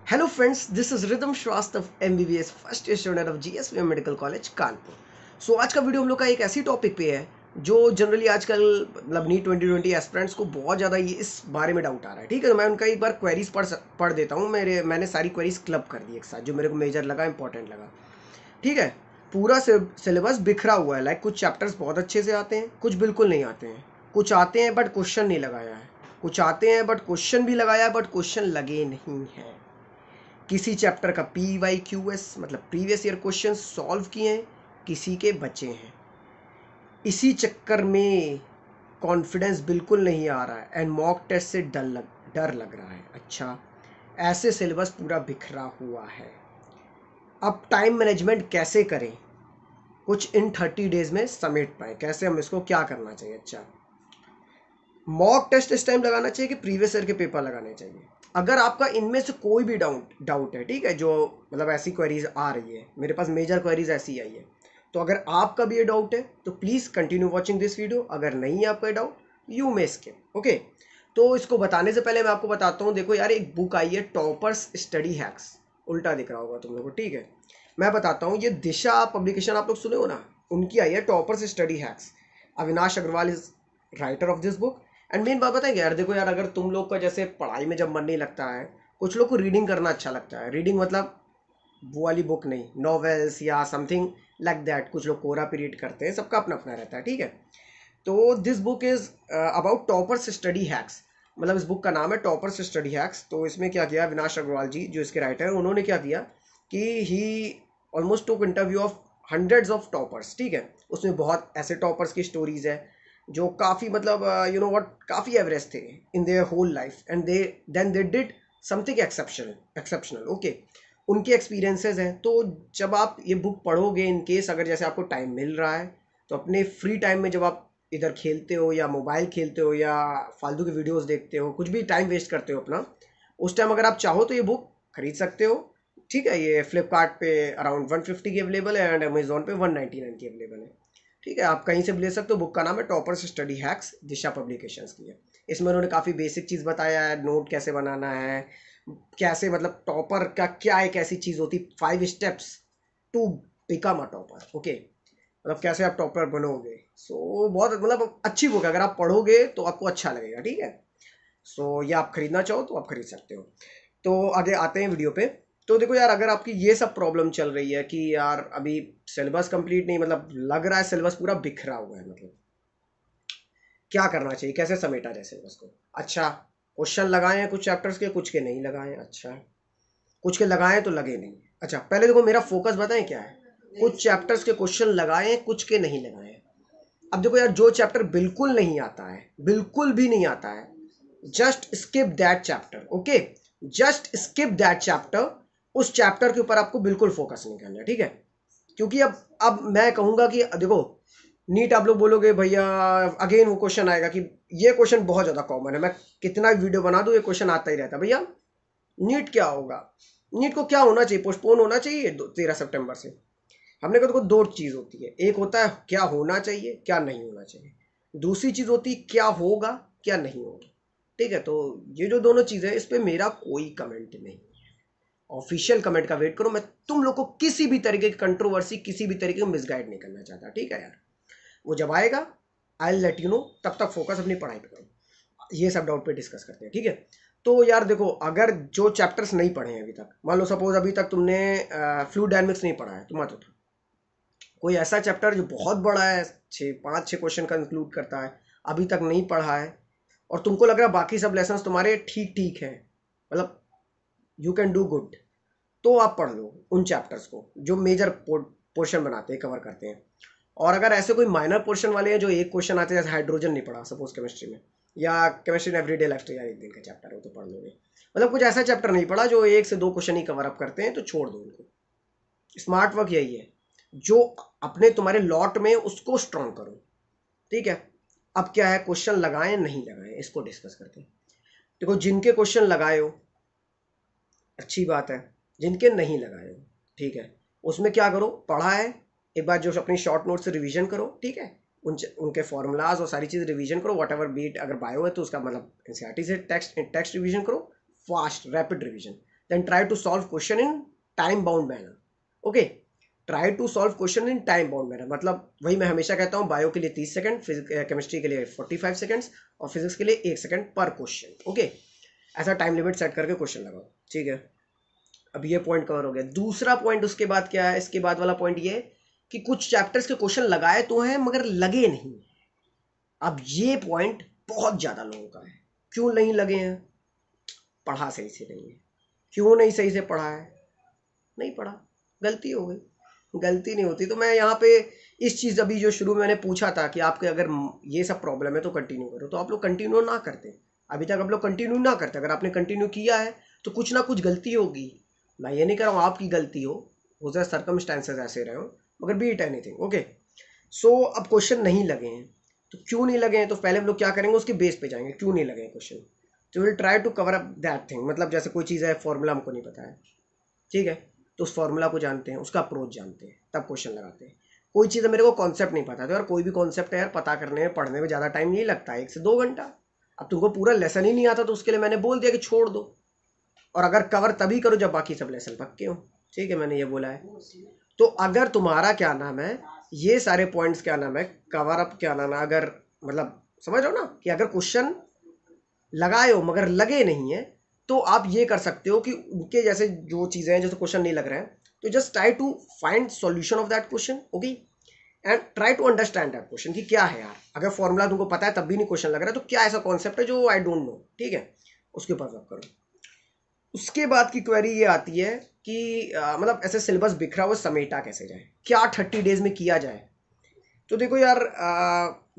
Hello friends, this is Rhythm Shrasthav MBBS first year student of GSVM medical college Kanpur. So आज का video हम लोग का एक ऐसी टॉपिक पे है जो जनरली आजकल मतलब नीट 2020 एस्पिरेंट्स को बहुत ज़्यादा ये इस बारे में डाउट आ रहा है। ठीक है, तो मैं उनका एक बार क्वेरीज पढ़ देता हूँ। मैंने सारी क्वेरीज क्लब कर दी एक साथ, जो मेरे को मेजर लगा, इंपॉर्टेंट लगा। ठीक है, पूरा सिलेबस बिखरा हुआ है। लाइक कुछ चैप्टर्स बहुत अच्छे से आते हैं, कुछ बिल्कुल नहीं आते हैं, कुछ आते हैं बट क्वेश्चन नहीं लगाया है, कुछ आते हैं बट क्वेश्चन भी लगाया है बट क्वेश्चन लगे नहीं हैं। किसी चैप्टर का PYQS मतलब प्रीवियस ईयर क्वेश्चन सॉल्व किए हैं, किसी के बचे हैं। इसी चक्कर में कॉन्फिडेंस बिल्कुल नहीं आ रहा है एंड मॉक टेस्ट से डर लग रहा है। अच्छा, ऐसे सिलेबस पूरा बिखरा हुआ है। अब टाइम मैनेजमेंट कैसे करें, कुछ इन 30 डेज में समेट पाए, कैसे हम इसको क्या करना चाहिए। अच्छा, मॉक टेस्ट इस टाइम लगाना चाहिए कि प्रीवियस ईयर के पेपर लगाने चाहिए। अगर आपका इनमें से कोई भी डाउट है, ठीक है, जो मतलब ऐसी क्वेरीज आ रही है, मेरे पास मेजर क्वेरीज ऐसी आई है, तो अगर आपका भी ये डाउट है तो please continue watching this video. अगर नहीं है आपका doubt, you may skip. Okay, तो इसको बताने से पहले मैं आपको बताता हूँ। देखो यार, एक बुक आई है टॉपर्स स्टडी हैक्स, उल्टा दिख रहा होगा तुम लोगों को। ठीक है, मैं बताता हूँ। ये दिशा पब्लिकेशन आप लोग सुने हो ना, उनकी आई है toppers study hacks. Avinash Agarwal is writer of this book. And main बात बताएंगे यार, देखो यार, अगर तुम लोग का जैसे पढ़ाई में जब मन नहीं लगता है, कुछ लोग को रीडिंग करना अच्छा लगता है। रीडिंग मतलब वो वाली बुक नहीं, नॉवेल्स या समथिंग लाइक दैट। कुछ लोग कोरा भी रीड करते हैं, सबका अपना अपना रहता है। ठीक है, तो this book is about toppers study hacks. मतलब इस बुक का नाम है टॉपर्स स्टडी हैक्स। तो इसमें क्या किया अविनाश अग्रवाल जी, जो इसके राइटर हैं, उन्होंने क्या किया कि he almost took interview of hundreds of toppers. ठीक है, उसमें बहुत ऐसे टॉपर्स की स्टोरीज है जो काफ़ी मतलब यू नो व्हाट, काफ़ी एवरेज थे in their whole life and they did something exceptional. Okay, उनके एक्सपीरियंसेस हैं। तो जब आप ये बुक पढ़ोगे, इन केस अगर जैसे आपको टाइम मिल रहा है, तो अपने फ्री टाइम में जब आप इधर खेलते हो या मोबाइल खेलते हो या फालतू की वीडियोस देखते हो, कुछ भी टाइम वेस्ट करते हो अपना, उस टाइम अगर आप चाहो तो ये बुक खरीद सकते हो। ठीक है, ये फ्लिपकार्ट पे अराउंड 150 की अवेलेबल है एंड अमेजोन पे 199 की अवेलेबल है। ठीक है, आप कहीं से भी ले सकते हो। बुक का नाम है टॉपर्स स्टडी हैक्स, दिशा पब्लिकेशंस की है। इसमें उन्होंने काफ़ी बेसिक चीज़ बताया है, नोट कैसे बनाना है, कैसे मतलब टॉपर का क्या एक ऐसी चीज़ होती, 5 steps to become a topper. Okay, मतलब कैसे आप टॉपर बनोगे। सो बहुत मतलब अच्छी बुक है, अगर आप पढ़ोगे तो आपको अच्छा लगेगा। ठीक है, सो ये आप खरीदना चाहो तो आप खरीद सकते हो। तो आगे आते हैं वीडियो पे। तो देखो यार, अगर आपकी ये सब प्रॉब्लम चल रही है कि यार अभी सिलेबस कंप्लीट नहीं, मतलब लग रहा है सिलेबस पूरा बिखरा हुआ है, मतलब क्या करना चाहिए, कैसे समेटा जाए सिलेबस को। अच्छा, क्वेश्चन लगाए हैं कुछ चैप्टर्स के, कुछ के नहीं लगाए हैं। अच्छा, कुछ के लगाए तो लगे नहीं। अच्छा, पहले देखो मेरा फोकस बताएं क्या है। कुछ चैप्टर्स के क्वेश्चन लगाए हैं, कुछ के नहीं लगाए हैं। अब देखो यार, जो चैप्टर बिल्कुल नहीं आता है, बिल्कुल भी नहीं आता है, just skip that chapter. Okay, just skip that chapter. उस चैप्टर के ऊपर आपको बिल्कुल फोकस नहीं करना है। ठीक है, क्योंकि अब मैं कहूंगा कि देखो, नीट आप लोग बोलोगे भैया, अगेन वो क्वेश्चन आएगा कि ये क्वेश्चन बहुत ज़्यादा कॉमन है, मैं कितना वीडियो बना दूं ये क्वेश्चन आता ही रहता है। भैया नीट क्या होगा, नीट को क्या होना चाहिए, पोस्टपोन होना चाहिए 13 सितंबर से। हमने कहा देखो, दो चीज़ होती है, एक होता है क्या होना चाहिए क्या नहीं होना चाहिए, दूसरी चीज़ होती है क्या होगा क्या नहीं होगा। ठीक है, तो ये जो दोनों चीज़ें हैं, इस पर मेरा कोई कमेंट नहीं। ऑफिशियल कमेंट का वेट करो। मैं तुम लोग को किसी भी तरीके की कंट्रोवर्सी, किसी भी तरीके को मिसगाइड नहीं करना चाहता। ठीक है यार, वो जब आएगा आई लेट यू नो। तब तक फोकस अपनी पढ़ाई पे करो। ये सब डाउट पे डिस्कस करते हैं। ठीक है, तो यार देखो, अगर जो चैप्टर्स नहीं पढ़े हैं अभी तक, मान लो सपोज अभी तक तुमने फ्लूइड डायनेमिक्स नहीं पढ़ा है, तो मत उठो। कोई ऐसा चैप्टर जो बहुत बड़ा है, 5-6 क्वेश्चन का इंक्लूड करता है, अभी तक नहीं पढ़ा है, और तुमको लग रहा है बाकी सब लेसन तुम्हारे ठीक ठीक हैं, मतलब यू कैन डू गुड, तो आप पढ़ लो उन चैप्टर्स को जो मेजर पोर्शन बनाते हैं, कवर करते हैं। और अगर ऐसे कोई माइनर पोर्शन वाले हैं जो एक क्वेश्चन आते हैं, जैसे हाइड्रोजन नहीं पढ़ा सपोज केमिस्ट्री में, या केमिस्ट्री इन एवरीडे लाइफ, तो यार एक दिन का चैप्टर हो तो पढ़ लोगे। मतलब कुछ ऐसा चैप्टर नहीं पढ़ा जो 1 से 2 क्वेश्चन ही कवर अप करते हैं, तो छोड़ दो उनको। स्मार्ट वर्क यही है, जो अपने तुम्हारे लॉट में उसको स्ट्रॉन्ग करो। ठीक है, अब क्या है, क्वेश्चन लगाए नहीं लगाए, इसको डिस्कस करते हैं। देखो, जिनके क्वेश्चन लगाए हो अच्छी बात है, जिनके नहीं लगाए हो, ठीक है, उसमें क्या करो, पढ़ा है एक बार जो अपनी शॉर्ट नोट से रिवीजन करो। ठीक है, उनके फॉर्मूलाज और सारी चीज़ रिवीजन करो, वट एवर बीट, अगर बायो है तो उसका मतलब एनसीईआरटी से टेक्स्ट रिवीजन करो, fast rapid revision. Then try to solve question in time bound manner. Okay, try to solve question in time bound manner मतलब वही मैं हमेशा कहता हूँ, बायो के लिए 30 सेकंड, केमिस्ट्री के लिए 45 सेकंड्स और फिजिक्स के लिए 1 सेकंड पर क्वेश्चन. ओके, ऐसा टाइम लिमिट सेट करके क्वेश्चन लगाओ. ठीक है, अब ये पॉइंट कवर हो गया. दूसरा पॉइंट उसके बाद क्या है, इसके बाद वाला पॉइंट ये है कि कुछ चैप्टर्स के क्वेश्चन लगाए तो हैं मगर लगे नहीं. अब ये पॉइंट बहुत ज्यादा लोगों का है. क्यों नहीं लगे हैं? पढ़ा सही से नहीं है. क्यों नहीं सही से पढ़ा है? नहीं पढ़ा, गलती हो गई. गलती नहीं होती. तो मैं यहाँ पे इस चीज़ अभी जो शुरू में मैंने पूछा था कि आपके अगर ये सब प्रॉब्लम है तो कंटिन्यू करो, तो आप लोग कंटिन्यू ना करते. अभी तक आप लोग कंटिन्यू ना करते. अगर आपने कंटिन्यू किया है तो कुछ ना कुछ गलती होगी. मैं ये नहीं कह रहा हूँ आपकी गलती हो जाए, सर्कमस्टांसेस ऐसे रहे हो, मगर बी इट एनीथिंग. ओके, सो अब क्वेश्चन नहीं लगे हैं तो क्यों नहीं लगे हैं, तो पहले हम लोग क्या करेंगे, उसके बेस पे जाएंगे. क्यों नहीं लगे हैं क्वेश्चन, तो will try to cover up that thing. मतलब जैसे कोई चीज़ है, फॉर्मूला हमको नहीं पता है, ठीक है, तो उस फॉर्मूला को जानते हैं, उसका अप्रोच जानते हैं, तब क्वेश्चन लगाते हैं. कोई चीज़ है मेरे को कॉन्सेप्ट नहीं पता, तो यार कोई भी कॉन्सेप्ट है यार, पता करने में पढ़ने में ज़्यादा टाइम नहीं लगता, 1 से 2 घंटा. अब तुमको पूरा लेसन ही नहीं आता तो उसके लिए मैंने बोल दिया कि छोड़ दो, और अगर कवर तभी करो जब बाकी सब लेसन पक्के हो. ठीक है, मैंने ये बोला है. तो अगर तुम्हारा क्या नाम है, ये सारे पॉइंट्स क्या नाम है, कवर अप क्या नाम है, अगर मतलब समझ रहे हो ना कि अगर क्वेश्चन लगाए हो मगर लगे नहीं है, तो आप ये कर सकते हो कि उनके जैसे जो चीज़ें हैं, जैसे क्वेश्चन नहीं लग रहे हैं, तो just try to find solution of that question. Okay, and try to understand that question कि क्या है यार. अगर फॉर्मूला तुमको पता है तब भी नहीं क्वेश्चन लग रहा है, तो क्या ऐसा कॉन्सेप्ट है जो आई डोंट नो. ठीक है, उसके ऊपर वर्क करो. उसके बाद की क्वेरी ये आती है कि मतलब ऐसे सिलेबस बिखरा हुआ समेटा कैसे जाए, क्या 30 डेज में किया जाए. तो देखो यार,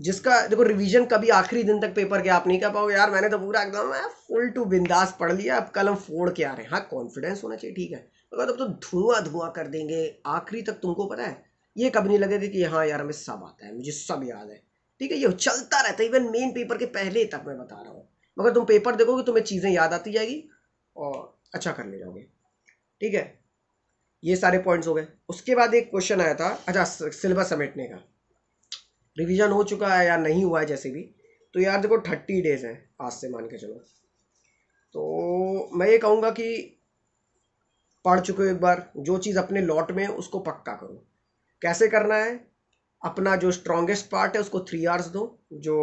जिसका देखो रिवीजन कभी आखिरी दिन तक पेपर के आप नहीं कर पाओगे. यार मैंने तो पूरा एकदम फुल टू बिंदास पढ़ लिया, अब कल हम फोड़ के आ रहे हैं. हाँ, कॉन्फिडेंस होना चाहिए, ठीक है, मगर तब तो धुआं धुआं कर देंगे आखिरी तक. तुमको पता है ये कभी नहीं लगेगा कि हाँ यार हमें सब आता है, मुझे सब याद है. ठीक है, ये चलता रहता है इवन मेन पेपर के पहले तक, मैं बता रहा हूँ. मगर तुम पेपर देखोगे तुम्हें चीज़ें याद आती जाएगी और अच्छा कर ले जाओगे. ठीक है, ये सारे पॉइंट्स हो गए. उसके बाद एक क्वेश्चन आया था, अच्छा, सिलेबस समेटने का. रिवीजन हो चुका है या नहीं हुआ है जैसे भी, तो यार देखो 30 डेज है आज से, मान के चलो. तो मैं ये कहूँगा कि पढ़ चुके हो एक बार, जो चीज़ अपने लॉट में उसको पक्का करो. कैसे करना है, अपना जो स्ट्रॉन्गेस्ट पार्ट है उसको 3 आवर्स दो, जो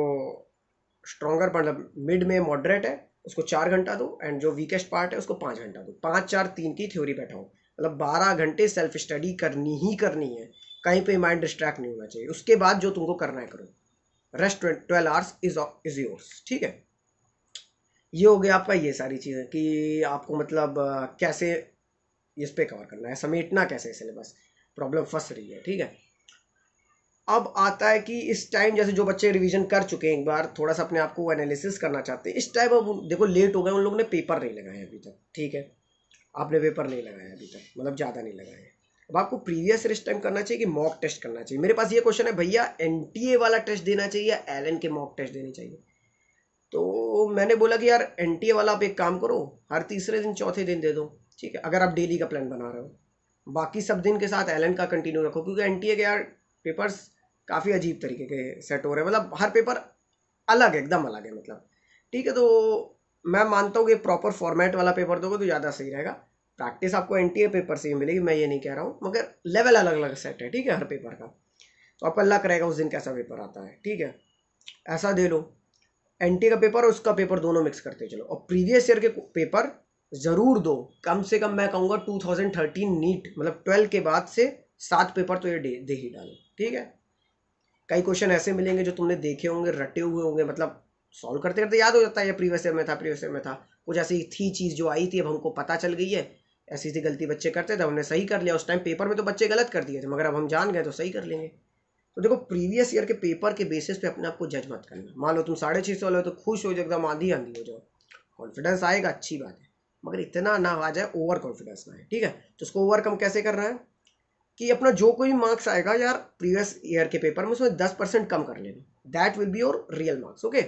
स्ट्रॉन्गर मतलब मिड में मॉडरेट है उसको 4 घंटा दो, एंड जो वीकेस्ट पार्ट है उसको 5 घंटा दो. 5-4-3 की थ्योरी बैठाओ, मतलब 12 घंटे सेल्फ स्टडी करनी ही करनी है. कहीं पे माइंड डिस्ट्रैक्ट नहीं होना चाहिए. उसके बाद जो तुमको करना है करो, रेस्ट 12 आवर्स इज योर्स. ठीक है, ये हो गया आपका ये सारी चीज़ें कि आपको मतलब कैसे इस पे कवर करना है, समेटना कैसे सिलेबस, प्रॉब्लम फंस रही है. ठीक है, अब आता है कि इस टाइम जैसे जो बच्चे रिवीजन कर चुके हैं, एक बार थोड़ा सा अपने आप को एनालिसिस करना चाहते हैं, इस टाइम अब देखो लेट हो गए, उन लोगों ने पेपर नहीं लगाए अभी तक. ठीक है, आपने पेपर नहीं लगाया अभी तक, मतलब ज़्यादा नहीं लगाए. अब आपको प्रीवियस ईयर इस टाइम करना चाहिए कि मॉक टेस्ट करना चाहिए. मेरे पास ये क्वेश्चन है, भैया एनटीए वाला टेस्ट देना चाहिए या एलएन के मॉक टेस्ट देने चाहिए. तो मैंने बोला कि यार एनटीए वाला आप एक काम करो, हर तीसरे दिन चौथे दिन दे दो. ठीक है, अगर आप डेली का प्लान बना रहे हो. बाकी सब दिन के साथ एलएन का कंटिन्यू रखो, क्योंकि एनटीए के यार पेपर्स काफ़ी अजीब तरीके के सेट हो रहे हैं, मतलब हर पेपर अलग है, एकदम अलग है मतलब. ठीक है, तो मैं मानता हूँ कि प्रॉपर फॉर्मेट वाला पेपर दोगे तो ज़्यादा सही रहेगा. प्रैक्टिस आपको एनटीए पेपर से ही मिलेगी, मैं ये नहीं कह रहा हूँ, मगर लेवल अलग अलग सेट है. ठीक है, हर पेपर का, तो आपका लक रहेगा उस दिन कैसा पेपर आता है. ठीक है, ऐसा दे लो. एनटी का पेपर और उसका पेपर दोनों मिक्स करते चलो, और प्रीवियस ईयर के पेपर ज़रूर दो. कम से कम मैं कहूँगा 2013 नीट मतलब 12 के बाद से 7 पेपर तो ये दे ही डालो. ठीक है, कई क्वेश्चन ऐसे मिलेंगे जो तुमने देखे होंगे, रटे हुए होंगे, मतलब सॉल्व करते करते याद हो जाता है ये प्रीवियस ईयर में था, प्रीवियस ईयर में था. कुछ ऐसी थी चीज़ जो आई थी, अब हमको पता चल गई है. ऐसी थी गलती बच्चे करते थे, हमने सही कर लिया. उस टाइम पेपर में तो बच्चे गलत कर दिए थे, मगर अब हम जान गए तो सही कर लेंगे. तो देखो, प्रीवियस ईयर के पेपर के बेसिस पे अपने आप को जज मत करना. मान लो तुम 650 वाले हो तो खुश हो जाओ, एकदम आंधी आंधी हो जाओ. कॉन्फिडेंस आएगा, अच्छी बात है, मगर इतना ना आ जाए, ओवर कॉन्फिडेंस ना है. ठीक है, तो उसको ओवरकम कैसे करना है कि अपना जो कोई मार्क्स आएगा यार प्रीवियस ईयर के पेपर में, उसमें 10% कम कर लेना. That will be your real marks. Okay,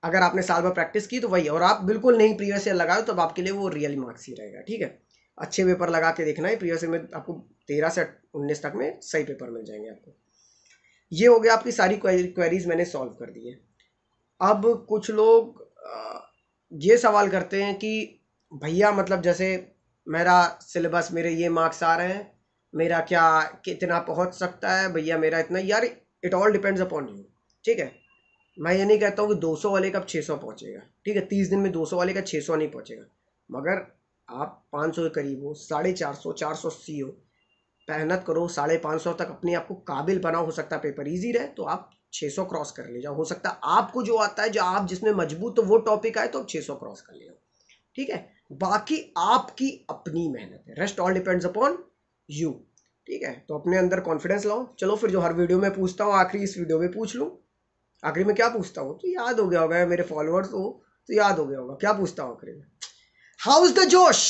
अगर आपने साल भर प्रैक्टिस की तो वही, और आप बिल्कुल नहीं प्रीवियस ईयर लगाओ तो आपके लिए वो रियल मार्क्स ही रहेगा. ठीक है, अच्छे पेपर लगा के देखना है. प्रीवियस ईयर में आपको 13 से 19 तक में सही पेपर मिल जाएंगे आपको. ये हो गया, आपकी सारी क्वेरीज मैंने सॉल्व कर दी है. अब कुछ लोग ये सवाल करते हैं कि भैया मतलब जैसे मेरा सिलेबस, मेरे ये मार्क्स आ रहे हैं, मेरा क्या कितना पहुंच सकता है भैया, मेरा इतना, यार it all depends upon you. ठीक है, मैं ये नहीं कहता हूँ कि 200 वाले का अब 600 पहुंचेगा, ठीक है, 30 दिन में 200 वाले का 600 नहीं पहुंचेगा, मगर आप 500 के करीब हो, 450, 480 हो, मेहनत करो, 550 तक अपने आप को काबिल बनाओ। हो सकता है पेपर इजी रहे तो आप 600 क्रॉस कर ले जाओ, हो सकता है आपको जो आता है, जो आप जिसमें मजबूत तो वो टॉपिक आए तो आप 600 क्रॉस कर ले जाओ। ठीक है, बाकी आपकी अपनी मेहनत है, rest all depends upon you. ठीक है, तो अपने अंदर कॉन्फिडेंस लाओ। चलो फिर, जो हर वीडियो में पूछता हूँ आखिरी इस वीडियो में पूछ लूँ। आखिरी में क्या पूछता हूँ, तो याद हो गया होगा, मेरे फॉलोअर्स हो तो याद हो गया होगा, क्या पूछता हूँ आखिरी में, हाउ इज द जोश।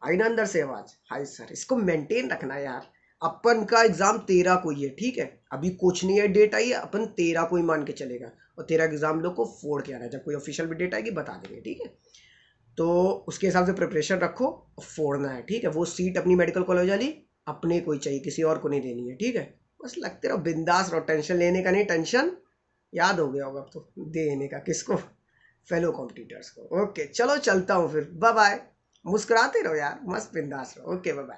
आई ना अंदर से आवाज, हाय सर, इसको मेंटेन रखना यार। अपन का एग्जाम 13 को ही है, ठीक है, अभी कुछ नहीं है, डेट आई है, अपन 13 को ही मान के चलेगा, और 13 के एग्जाम लोग को फोड़ के आना है, जब कोई ऑफिशियल भी डेट आएगी बता देंगे। ठीक है, तो उसके हिसाब से प्रिपरेशन रखो, फोड़ना है। ठीक है, वो सीट अपनी मेडिकल कॉलेज वाली अपने को ही चाहिए, किसी और को नहीं देनी है। ठीक है, बस लगते रहो, बिंदास रहो, टेंशन लेने का नहीं, टेंशन याद हो गया होगा अब तो, देने का किसको, फेलो कॉम्पिटिटर्स को। ओके चलो चलता हूँ फिर, बाय बाय। मुस्कुराते रहो यार, मस्त बिंदास रहो। Okay bye bye.